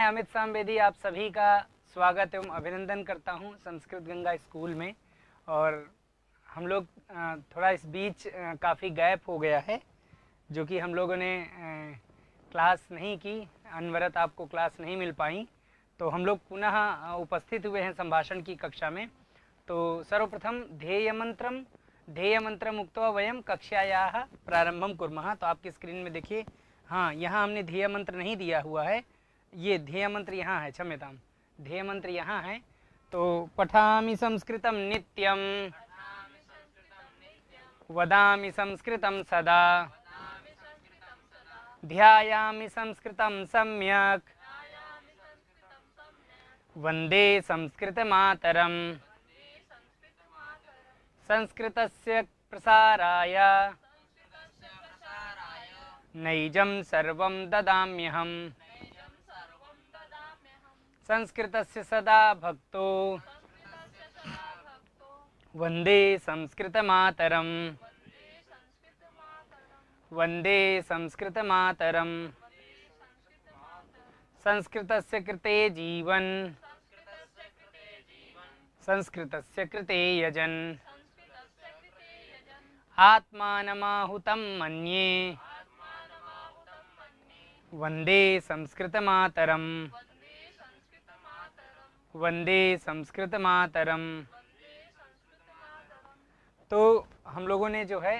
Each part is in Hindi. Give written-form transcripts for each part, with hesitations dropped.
अमित सांबेदी आप सभी का स्वागत एवं अभिनंदन करता हूं संस्कृत गंगा स्कूल में। और हम लोग थोड़ा इस बीच काफ़ी गैप हो गया है, जो कि हम लोगों ने क्लास नहीं की, अनवरत आपको क्लास नहीं मिल पाई, तो हम लोग पुनः उपस्थित हुए हैं संभाषण की कक्षा में। तो सर्वप्रथम ध्येयमंत्रम उक्त्वा वयम कक्षायाः प्रारंभम कुर्मः। तो आपकी स्क्रीन में देखिए, हाँ यहाँ हमने ध्येय मंत्र नहीं दिया हुआ है, ये ध्येय मंत्र यहाँ है, क्षम्यताम, ध्येय मंत्र यहाँ है। तो पठामि संस्कृतं नित्यं वदामि संस्कृतं सदा ध्यायामि संस्कृतं सम्यक् वन्दे संस्कृतमातरम् संस्कृतस्य प्रसाराय नैजं सर्वं ददाम्यहम् संस्कृतस्य सदा भक्तो वन्दे संस्कृतमातरम् वन्दे संस्कृतमातरम् संस्कृतस्य कृते जीवन संस्कृतस्य कृते यजन आत्मानमाहुतं मन्ये वन्दे संस्कृतमातरम् वन्दे संस्कृतमातरम्। तो हम लोगों ने जो है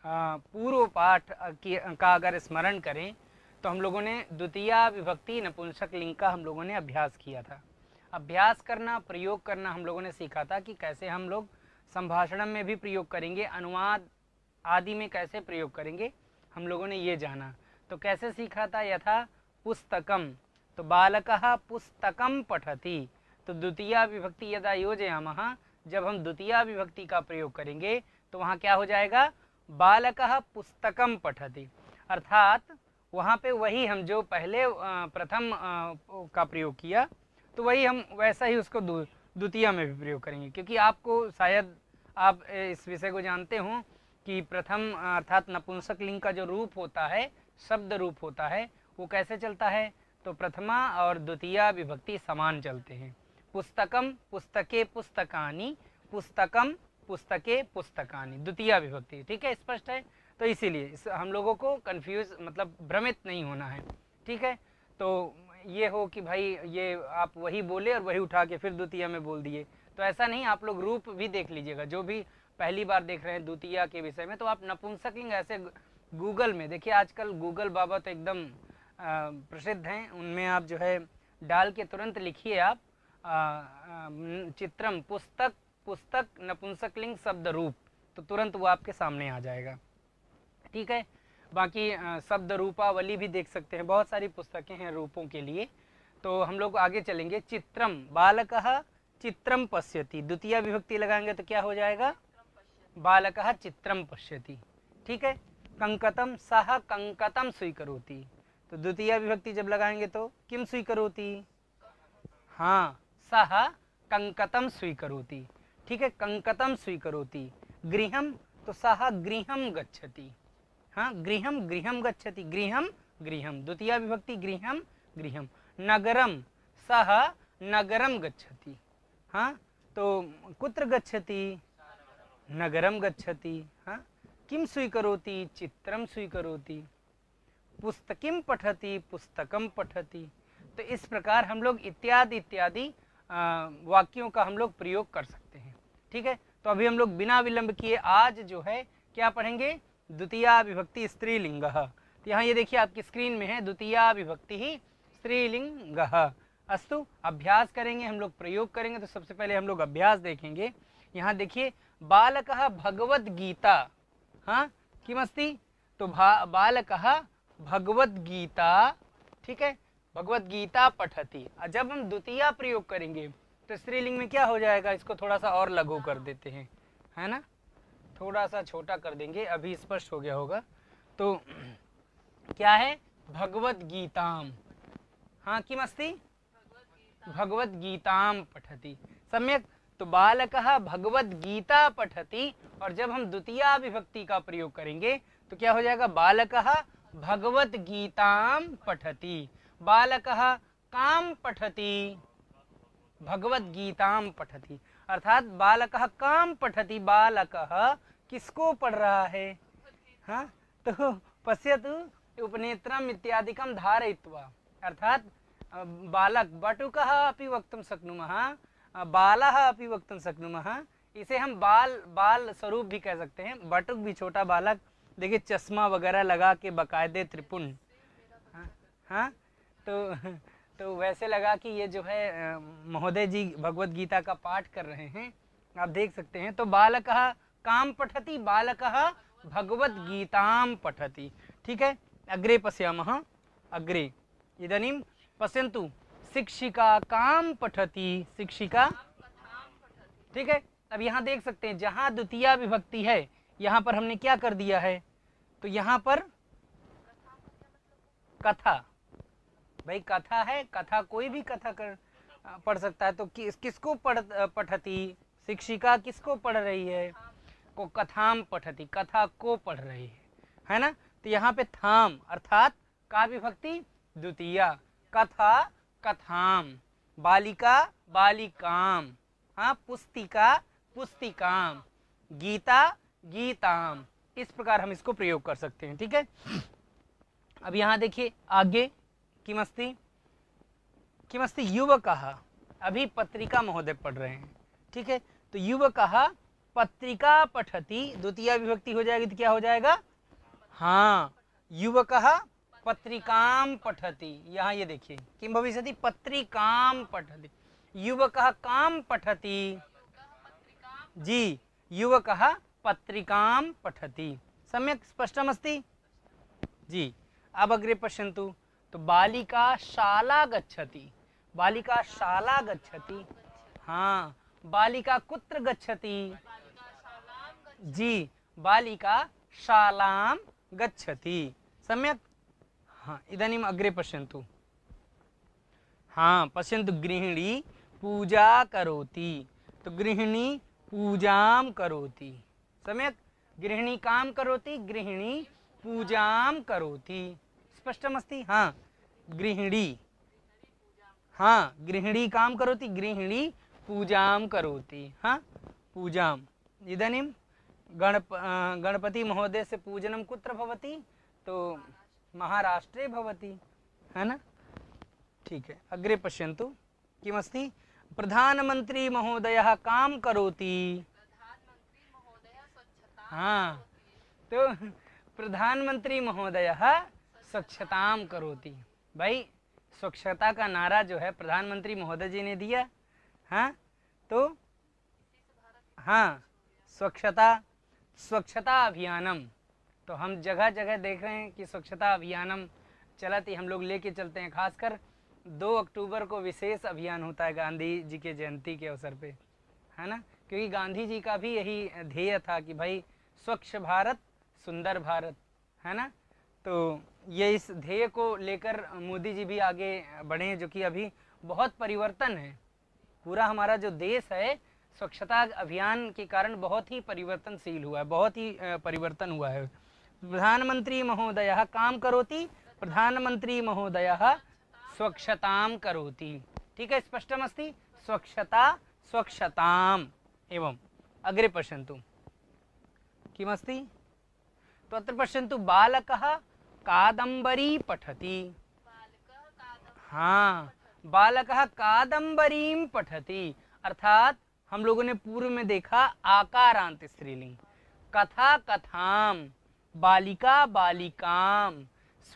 पूर्व पाठ का अगर स्मरण करें तो हम लोगों ने द्वितीया विभक्ति नपुंसक लिंग का हम लोगों ने अभ्यास किया था। अभ्यास करना, प्रयोग करना हम लोगों ने सीखा था कि कैसे हम लोग संभाषण में भी प्रयोग करेंगे, अनुवाद आदि में कैसे प्रयोग करेंगे, हम लोगों ने ये जाना। तो कैसे सीखा था? यथा पुस्तकम, तो बालकः पुस्तकम पठति, तो द्वितीया विभक्ति यदा योजयामः, जब हम द्वितीया विभक्ति का प्रयोग करेंगे तो वहाँ क्या हो जाएगा? बालकः पुस्तकम पठति, अर्थात वहाँ पे वही हम जो पहले प्रथम का प्रयोग किया तो वही हम वैसा ही उसको द्वितीया में भी प्रयोग करेंगे। क्योंकि आपको शायद आप इस विषय को जानते हो कि प्रथम अर्थात नपुंसक लिंग का जो रूप होता है, शब्द रूप होता है, वो कैसे चलता है? तो प्रथमा और द्वितीया विभक्ति समान चलते हैं। पुस्तकम पुस्तके पुस्तकानि, पुस्तकम पुस्तके पुस्तकानि, द्वितीया विभक्ति। ठीक है, स्पष्ट है? तो इसीलिए हम लोगों को कंफ्यूज मतलब भ्रमित नहीं होना है। ठीक है, तो ये हो कि भाई ये आप वही बोले और वही उठा के फिर द्वितीया में बोल दिए, तो ऐसा नहीं। आप लोग रूप भी देख लीजिएगा, जो भी पहली बार देख रहे हैं द्वितीया के विषय में, तो आप नपुंसक लिंग ऐसे गूगल में देखिए, आजकल गूगल बाबा तो एकदम प्रसिद्ध हैं, उनमें आप जो है डाल के तुरंत लिखिए आप चित्रम पुस्तक नपुंसक लिंग शब्द रूप, तो तुरंत वो आपके सामने आ जाएगा। ठीक है, बाकी शब्द रूपावली भी देख सकते हैं, बहुत सारी पुस्तकें हैं रूपों के लिए। तो हम लोग आगे चलेंगे। चित्रम, बालकः चित्रम पश्यति, द्वितीया विभक्ति लगाएंगे तो क्या हो जाएगा? बालकः चित्रम पश्यति। ठीक है, कंकतम, सः कंकतम स्वीकरोति, तो द्वितीया विभक्ति जब लगाएंगे तो किम स्वीकरोति? हाँ, सः कंकतम स्वीकरोति। ठीक है, कंकतम स्वीकरोति। गृहम, तो सः गृहम गच्छति। हाँ, गृहम गृहम गच्छति, गृहम गृहम, द्वितीया विभक्ति गृहम गृहम। नगरम, सः नगरम गच्छति। हाँ, तो कुत्र गच्छति? नगरम गच्छति। हाँ, किम स्वीकरोति? चित्रम स्वीकरोति। पुस्तकिम पठति, पुस्तकम पठति। तो इस प्रकार हम लोग इत्यादि इत्यादि वाक्यों का हम लोग प्रयोग कर सकते हैं। ठीक है, तो अभी हम लोग बिना विलंब किए आज जो है क्या पढ़ेंगे? द्वितीया विभक्ति स्त्रीलिंगः। तो यहाँ ये देखिए आपकी स्क्रीन में है, द्वितीया विभक्ति ही स्त्रीलिंगः। अस्तु, अभ्यास करेंगे हम लोग, प्रयोग करेंगे। तो सबसे पहले हम लोग अभ्यास देखेंगे। यहाँ देखिए, बालकः भगवद गीता, हाँ किमस्ति? तो बालकः भगवद गीता, ठीक है, भगवद गीता पठति। जब हम द्वितीया प्रयोग करेंगे तो स्त्रीलिंग में क्या हो जाएगा? इसको थोड़ा सा और लघु कर देते हैं, है ना, थोड़ा सा छोटा कर देंगे, अभी स्पष्ट हो गया होगा। तो क्या है? भगवद गीताम, हाँ किमस्ति? भगवद गीताम पठति। सम्यक। तो बालकः भगवद गीता पठति, और जब हम द्वितीया विभक्ति का प्रयोग करेंगे तो क्या हो जाएगा? बालकः भगवद गीताम पठति। बालकः काम पठति भगवत गीताम पठति, अर्थात बालकः काम पठति, बालकः किसको पढ़ रहा है? हाँ, तो पश्यतु उपनेत्रम इत्यादिकं धारयित्वा, अर्थात बालक बटुकः अपि वक्तुं शक्नुमः, बालः अपि वक्तुं शक्नुमः। इसे हम बाल स्वरूप भी कह सकते हैं। बटुक भी छोटा बालक, देखिए चश्मा वगैरह लगा के बकायदे त्रिपुंड, हाँ तो वैसे लगा कि ये जो है महोदय जी भगवत गीता का पाठ कर रहे हैं, आप देख सकते हैं। तो बालकः काम पठति, बालकः भगवत गीतां पठति। ठीक है, अग्रे पश्यामः। अग्रे इदानीं पश्यन्तु, शिक्षिका काम पठति, शिक्षिका, ठीक है। अब यहाँ देख सकते हैं जहाँ द्वितीया विभक्ति है, यहाँ पर हमने क्या कर दिया है? तो यहाँ पर कथा, भाई कथा है, कथा कोई भी कथा पढ़ सकता है। तो किसको पठती, शिक्षिका किसको पढ़ रही है? को कथाम पठती, कथा को पढ़ रही है ना। तो यहाँ पे थाम अर्थात का विभक्ति द्वितीया, कथा कथाम, बालिका बालिकाम, हाँ, पुस्तिका पुस्तिकाम, गीता गीताम, इस प्रकार हम इसको प्रयोग कर सकते हैं। ठीक है, अब यहाँ देखिए आगे किमस्ति, किमस्ति युवकः, अभी पत्रिका महोदय पढ़ रहे हैं। ठीक है, तो युवकः पत्रिका पठति, द्वितीया विभक्ति हो जाएगी तो क्या हो जाएगा? हाँ, युवकः पत्रिकाम पठति। यहाँ ये देखिए किम भविष्यति, पत्रिकाम पठति, युवकः काम पठति जी, युवकः पत्रिकां पठति। सम्यक् स्पष्टमस्ति जी। अब अग्रे पश्यन्तु, तो बालिका शाला गच्छति, बालिका शाला गच्छति, हाँ, बालिका कुत्र गच्छति जी, बालिका शालां गच्छति। सम्यक्, हाँ, इदानीम् अग्रे पश्यन्तु, हाँ पश्यन्तु, गृहिणी पूजा करोति, तो गृहिणी पूजां करोति। सम्यक्, गृहिणी काम करोति, गृहिणी पूजां करोति। स्पष्टमस्ति? हाँ, गृहिणी, हाँ, गृहिणी काम करोति, गृहिणी पूजां करोति, हाँ, पूजां। इदानीं गणपति महोदय से पूजनं कुत्र भवति? तो महाराष्ट्रे भवति, है ना। ठीक है, अग्रे पश्यन्तु, किमस्ति, प्रधानमंत्री महोदयः काम करोति, हाँ, तो प्रधानमंत्री महोदयः स्वच्छतां करोति। भाई स्वच्छता का नारा जो है प्रधानमंत्री महोदय जी ने दिया, हाँ, तो हाँ, स्वच्छता अभियानम, तो हम जगह जगह देख रहे हैं कि स्वच्छता अभियानम चलती, हम लोग लेके चलते हैं। खासकर 2 अक्टूबर को विशेष अभियान होता है गांधी जी के जयंती के अवसर पे, है ना, क्योंकि गांधी जी का भी यही ध्येय था कि भाई स्वच्छ भारत सुंदर भारत, है ना। तो ये इस ध्येय को लेकर मोदी जी भी आगे बढ़े हैं, जो कि अभी बहुत परिवर्तन है। पूरा हमारा जो देश है स्वच्छता अभियान के कारण बहुत ही परिवर्तनशील हुआ है, बहुत ही परिवर्तन हुआ है। प्रधानमंत्री महोदयः काम करोति, प्रधानमंत्री महोदयः स्वच्छतां करोति। ठीक है, स्पष्टमस्ति, स्वच्छता स्वच्छताम्। एवं अग्रे पश्यन्तु, किमस्ति, तो अत्र पश्यन्तु, बालकः कादम्बरी पठति, हाँ, बालकः कादम्बरीं पठति, अर्थात हम लोगों ने पूर्व में देखा आकारांत स्त्रीलिंग, कथा कथाम, बालिका बालिकाम,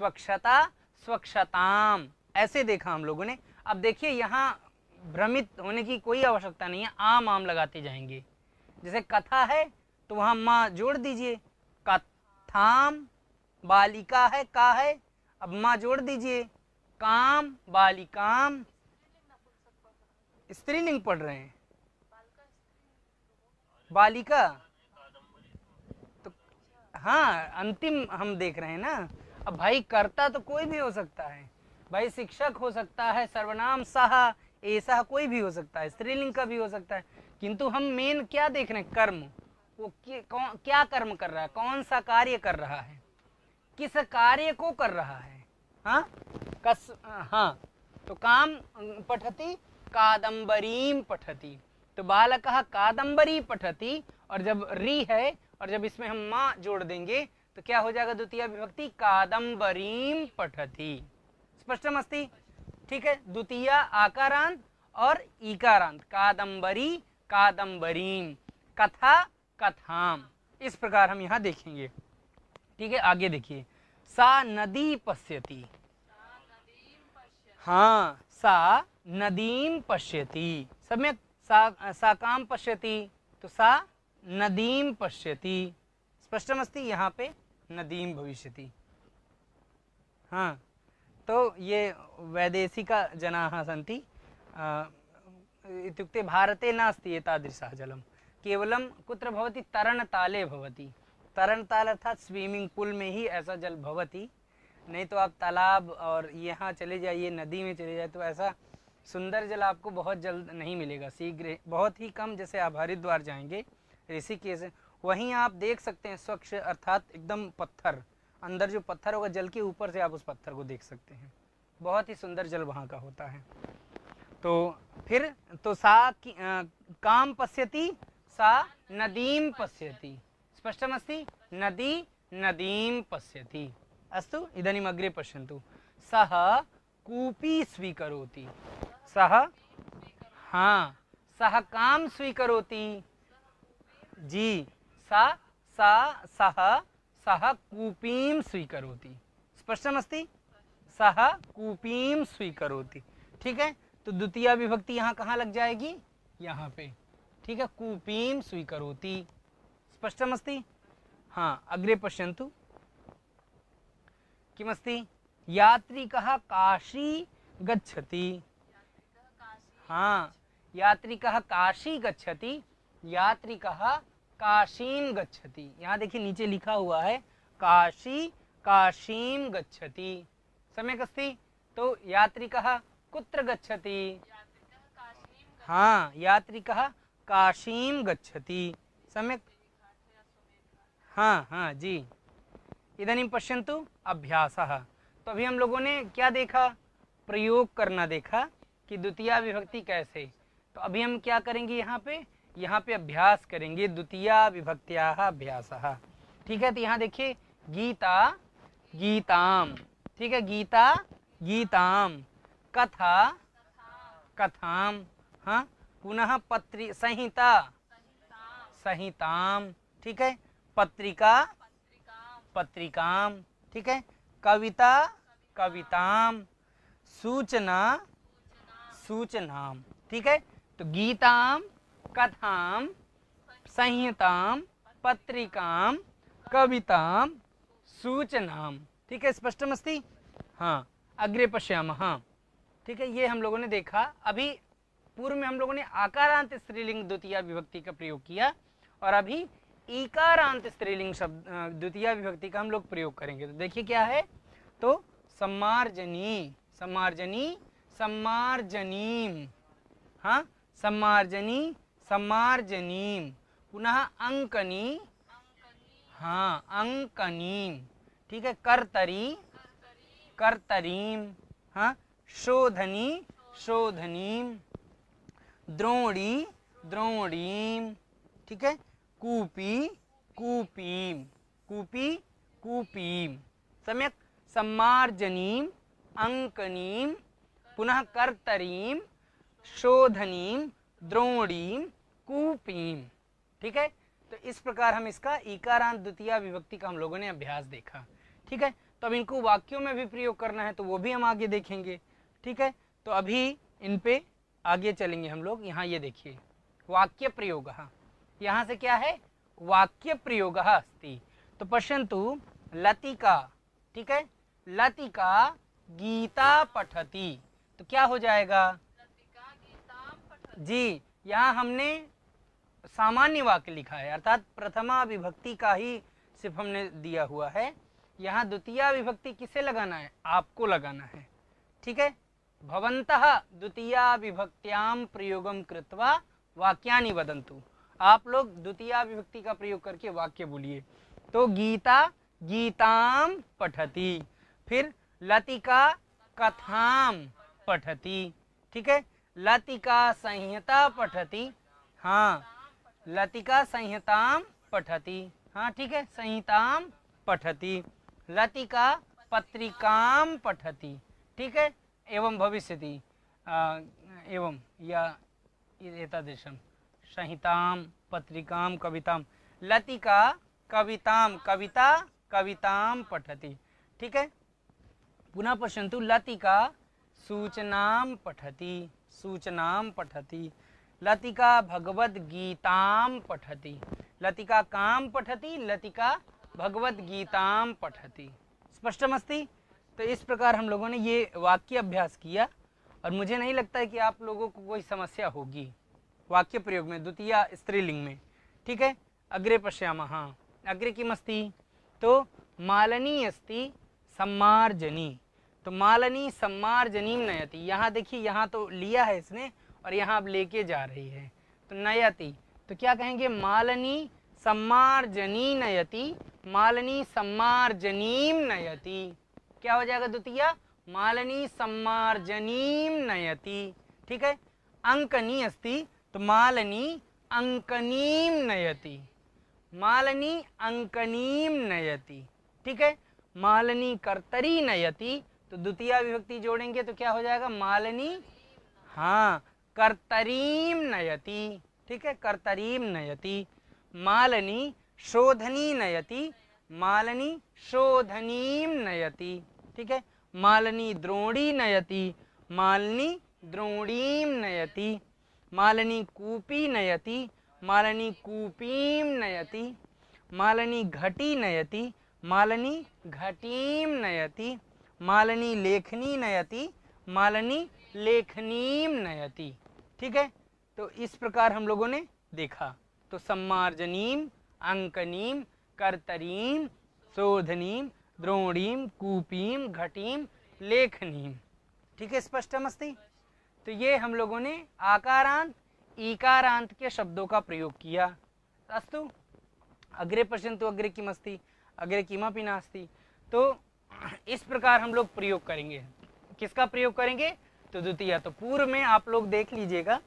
स्वच्छता स्वच्छताम, ऐसे देखा हम लोगों ने। अब देखिए यहाँ भ्रमित होने की कोई आवश्यकता नहीं है, आम आम लगाते जाएंगे। जैसे कथा है तो वहाँ माँ जोड़ दीजिए, कथाम, बालिका है का है, अब माँ जोड़ दीजिए, काम बालिकाम, स्त्रीलिंग पढ़ रहे हैं, बालिका, तो हाँ अंतिम हम देख रहे हैं ना। अब भाई कर्ता तो कोई भी हो सकता है, भाई शिक्षक हो सकता है, सर्वनाम सह ऐसा कोई भी हो सकता है, स्त्रीलिंग का भी हो सकता है, किंतु हम मेन क्या देख रहे हैं, कर्म, वो क्या कर्म कर रहा है, कौन सा कार्य कर रहा है, किस कार्य को कर रहा है, हाँ, हाँ, तो काम पठति कादम्बरीम पठति, तो बालकः कादम्बरी पठति, और जब री है और जब इसमें हम माँ जोड़ देंगे तो क्या हो जाएगा, द्वितीया विभक्ति कादम्बरीम पठति। स्पष्टम अस्ति? ठीक है, द्वितीया आकारांत और ईकारांत, कादम्बरी कादम्बरीम, कथा कथाम, इस प्रकार हम यहाँ देखेंगे। ठीक है, आगे देखिए, सा नदी पश्यति, हाँ सा नदीम पश्यति, सम्यक, सा काम पश्यति, तो सा नदीम पश्यति। स्पष्टमस्ति? यहाँ पे नदीम भविष्यति। हाँ, तो ये वैदेशिका जनाः सन्ति, इत्युक्ते भारते नास्ति एतादृशः जलं, केवलं कुत्र भवति, तरणताले भवति। तरणताल अर्थात स्विमिंग पूल में ही ऐसा जल भवति, नहीं तो आप तालाब और यहाँ चले जाइए, नदी में चले जाए तो ऐसा सुंदर जल आपको बहुत जल्द नहीं मिलेगा, शीघ्र, बहुत ही कम। जैसे आप हरिद्वार जाएंगे, ऋषिकेश, वहीं आप देख सकते हैं स्वच्छ अर्थात एकदम पत्थर, अंदर जो पत्थर होगा जल के ऊपर से आप उस पत्थर को देख सकते हैं, बहुत ही सुंदर जल वहाँ का होता है। तो फिर तो सा काम पश्यति, सा नदीम पश्यति। स्पष्टमस्ति? नदी नदीम पश्यति। अस्तु, इदानीम् अग्रे पश्यन्तु, सः कूपी स्वीकरोति, सः, हाँ सः काम स्वीकरोति जी, सः कूपीं स्वीकरोति। स्पष्टमस्ति? सः कूपीं स्वीकरोति। ठीक है, तो द्वितीया विभक्ति यहाँ कहाँ लग जाएगी, यहाँ पे। ठीक है, कूपीं स्वीकरोति। स्पष्टमस्ति? हाँ, अग्रे पश्यन्तु, किमस्ति, यात्रिकः काशी गच्छति, हाँ यात्रिकः काशी गच्छति, यात्रिकः काशीं गच्छति। यहाँ देखिए नीचे लिखा हुआ है काशी काशीं गच्छति, सम्यक् अस्ति? तो यात्रिकः कुत्र गच्छति, हाँ यात्रिकः काशीं गच्छति, सम्यक्, हाँ हाँ जी। इदानीं पश्यन्तु अभ्यासः। तो अभी हम लोगों ने क्या देखा, प्रयोग करना देखा कि द्वितीया विभक्ति कैसे। तो अभी हम क्या करेंगे, यहाँ पे अभ्यास करेंगे, द्वितीया विभक्त्याः अभ्यासः। ठीक है, तो यहाँ देखिए, गीता गीताम, ठीक है, गीता गीताम, कथा कथाम, हाँ, पुनः पत्री संहिता संहिताम, ठीक है, पत्रिका पत्रिकाम, ठीक है, कविता कविताम, सूचना सूचनाम। ठीक है, तो गीताम, कथाम, संहिताम, पत्रिकाम, कविताम, सूचनाम। ठीक है, स्पष्टमस्ति? हाँ, अग्रे पश्यामः। ठीक है, ये हम लोगों ने देखा। अभी पूर्व में हम लोगों ने आकारांत स्त्रीलिंग द्वितीया विभक्ति का प्रयोग किया, और अभी ईकारांत स्त्रीलिंग शब्द द्वितीया विभक्ति का हम लोग प्रयोग करेंगे। तो देखिए क्या है, तो सम्मार्जनी, सम्मार्जनी, सम्मार्जनीम, हाँ, सम्मार्जनी, सम्मार्जनीम, पुनः अंकनी, हाँ, अंकनीम, ठीक है, कर्तरी, कर्तरीम, हाँ, शोधनी, शोधनीम, द्रोणी, द्रोणीम, ठीक है, कूपी, कूपीम, कूपी, कूपीम, सम्यक, सम्मार्जनीम, अंकनीम, पुनः कर्तरीम, शोधनीम, द्रोणीम, कूपीम। ठीक है, तो इस प्रकार हम इसका ईकारांत द्वितीया विभक्ति का हम लोगों ने अभ्यास देखा। ठीक है, तो अब इनको वाक्यों में भी प्रयोग करना है, तो वो भी हम आगे देखेंगे। ठीक है, तो अभी इन पे आगे चलेंगे हम लोग। यहाँ ये देखिए, वाक्य प्रयोग, यहाँ से क्या है, वाक्य प्रयोग अस्ति। तो पश्यन्तु, लतिका, ठीक है, लतिका गीता पठति, तो क्या हो जाएगा, लतिका गीता पठति जी। यहाँ हमने सामान्य वाक्य लिखा है, अर्थात प्रथमा विभक्ति का ही सिर्फ हमने दिया हुआ है। यहाँ द्वितीया विभक्ति किसे लगाना है, आपको लगाना है। ठीक है, भवन्तः द्वितीया विभक्त्याम प्रयोगम कृत्वा वाक्यानि वदन्तु, आप लोग द्वितीया विभक्ति का प्रयोग करके वाक्य बोलिए। तो गीता गीताम पठति, फिर लतिका कथाम पठति, ठीक है। लतिका संहिता पठति, हाँ लतिका संहिताम पठति, हाँ ठीक है, संहिताम पठति। लतिका पत्रिकाम पठति, ठीक है। एवं भविष्यति एवं या एतादृशं संहिताम पत्रिकाम कविताम। लतिका कविताम कविता कविताम पठति, ठीक है। पुनः पश्यन्तु लतिका सूचनां पठति सूचनां पठति। लतिका भगवद्गीतां पठति, लतिका कां पठति, लतिका भगवद्गीतां पठति। स्पष्टमस्ति। तो इस प्रकार हम लोगों ने ये वाक्य अभ्यास किया और मुझे नहीं लगता है कि आप लोगों को कोई समस्या होगी वाक्य प्रयोग में द्वितीय स्त्रीलिंग में, ठीक है। अग्रे पश्यामः। अग्रे किमस्ति, तो मालनी अस्ति सम्मार्जनी, तो मालनी सम्मार्जनीं नयति। यहाँ देखिए, यहाँ तो लिया है इसने और यहाँ अब लेके जा रही है, तो नयति, तो क्या कहेंगे, मालनी सम्मार्जनी नयति, मालनी सम्मार्जनीं नयति। क्या हो जाएगा द्वितीय, मालनी सम्मार्जनीं नयति, ठीक है। अंकनी अस्ति, तो मालनी अंकनीं नयति, मालनी अंकनीं नयति, ठीक है। मालनी कर्तरी नयति, तो द्वितीय विभक्ति जोड़ेंगे तो क्या हो जाएगा, मालनी, हाँ कर्तरीं नयति, ठीक है, कर्तरीं नयति। मालनी शोधनी नयति, मालनी शोधनीं नयति, ठीक है। मालनी द्रोणी नयति, मालनी द्रोणीं नयति। मालनी कूपी नयति, मालनी कूपीं नयति। मालनी घटी नयति, मालनी घटीं नयति। मालनी लेखनी नयति, मालनी लेखनीं नयति, ठीक है। तो इस प्रकार हम लोगों ने देखा, तो सम्मार्जनीं, अंकनीं, कर्तरीं, शोधनीं, द्रोणीं, कूपीं, घटीं, लेखनीं, ठीक है। स्पष्टमस्ति। तो ये हम लोगों ने आकारांत ईकारांत के शब्दों का प्रयोग किया। अस्तु। अग्रे पश्यन्तु अग्रे किमस्ति, अग्रे किमपि नास्ति। तो इस प्रकार हम लोग प्रयोग करेंगे। किसका प्रयोग करेंगे, तो द्वितीय। तो पूर्व में आप लोग देख लीजिएगा,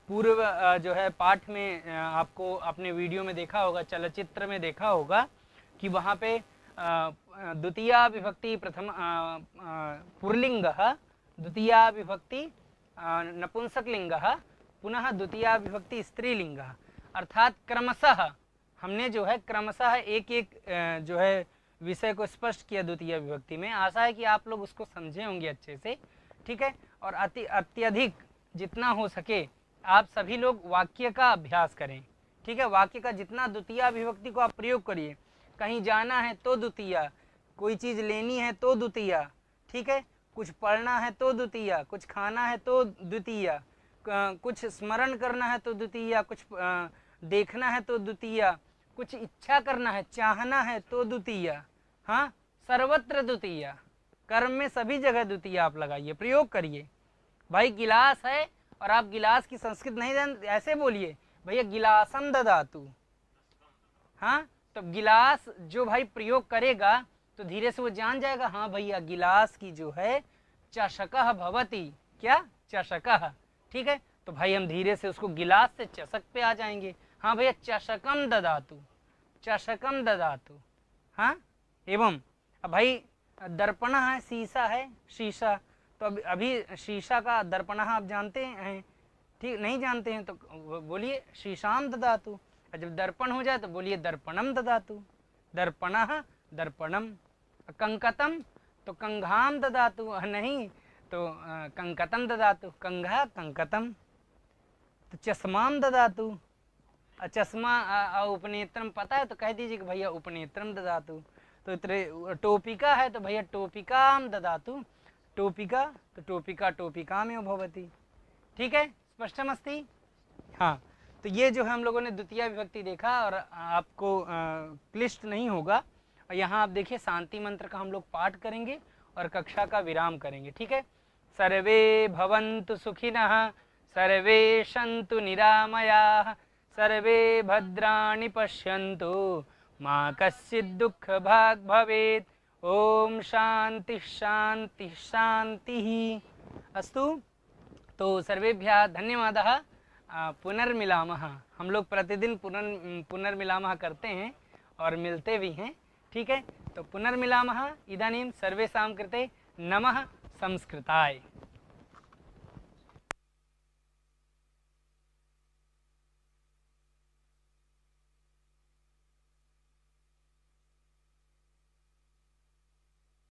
पूर्व जो है पाठ में आपको अपने वीडियो में देखा होगा, चलचित्र में देखा होगा कि वहाँ पे द्वितीय विभक्ति प्रथम पुल्लिंगः, द्वितीय विभक्ति नपुंसकलिंगः, पुनः द्वितीय विभक्ति स्त्रीलिंगः, अर्थात क्रमशः हमने जो है क्रमशः एक एक जो है विषय को स्पष्ट किया द्वितीय विभक्ति में। आशा है कि आप लोग उसको समझे होंगे अच्छे से, ठीक है। और अत्यधिक जितना हो सके आप सभी लोग वाक्य का अभ्यास करें, ठीक है। वाक्य का जितना द्वितीय विभक्ति को आप प्रयोग करिए। कहीं जाना है तो द्वितीय, कोई चीज़ लेनी है तो द्वितीय, ठीक है। कुछ पढ़ना है तो द्वितीय, कुछ खाना है तो द्वितीय, कुछ स्मरण करना है तो द्वितीय, कुछ देखना है तो द्वितीय, कुछ इच्छा करना है, चाहना है तो द्वितीय, हाँ सर्वत्र द्वितीय। कर्म में सभी जगह द्वितीय आप लगाइए, प्रयोग करिए। भाई गिलास है और आप गिलास की संस्कृत नहीं जानते, ऐसे बोलिए भैया गिलासम ददातु, हाँ। तो गिलास जो भाई प्रयोग करेगा तो धीरे से वो जान जाएगा, हाँ भैया गिलास की जो है चषकः भवति, क्या चषकः, ठीक है। तो भाई हम धीरे से उसको गिलास से चषक पे आ जाएंगे, हाँ भैया चषकम ददातु, चषकम ददातु, हाँ। एवं अब भाई दर्पण है, शीशा है, शीशा, तो अभी शीशा का दर्पण आप जानते हैं, ठीक, नहीं जानते हैं तो बोलिए शीशाम ददातु। जब दर्पण हो जाए तो बोलिए दर्पणम ददातु, दर्पणः दर्पणम। कंकतम तो कंघाम ददातु, नहीं तो कंकतम ददातु, कंघा कंकतम। तो चश्माम ददातु, चश्मा उपनेत्रम पता है तो कह दीजिए कि भैया उपनेत्रम ददातु। तो टोपिका है तो भैया टोपिकाम ददातु, टोपिका तो टोपिका टोपिकामेव भवति, ठीक है। स्पष्टमस्ति, हाँ। तो ये जो है हम लोगों ने द्वितीय विभक्ति देखा और आपको क्लिष्ट नहीं होगा। और यहाँ आप देखिए शांति मंत्र का हम लोग पाठ करेंगे और कक्षा का विराम करेंगे, ठीक है। सर्वे भवन्तु सुखिनः, सर्वे सन्तु निरामयाः, सर्वे भद्राणि पश्यन्तु, मा कश्चित् दुःखभाग् भवेत्। ओम शांति शांति शांति। अस्तु, तो सर्वेभ्यः धन्यवादः। पुनर्मिलामः। हम लोग प्रतिदिन पुनर्मिलामः करते हैं और मिलते भी हैं, ठीक है। तो पुनर्मिलामः। इदानीं सर्वेषां कृते नमः संस्कृताय।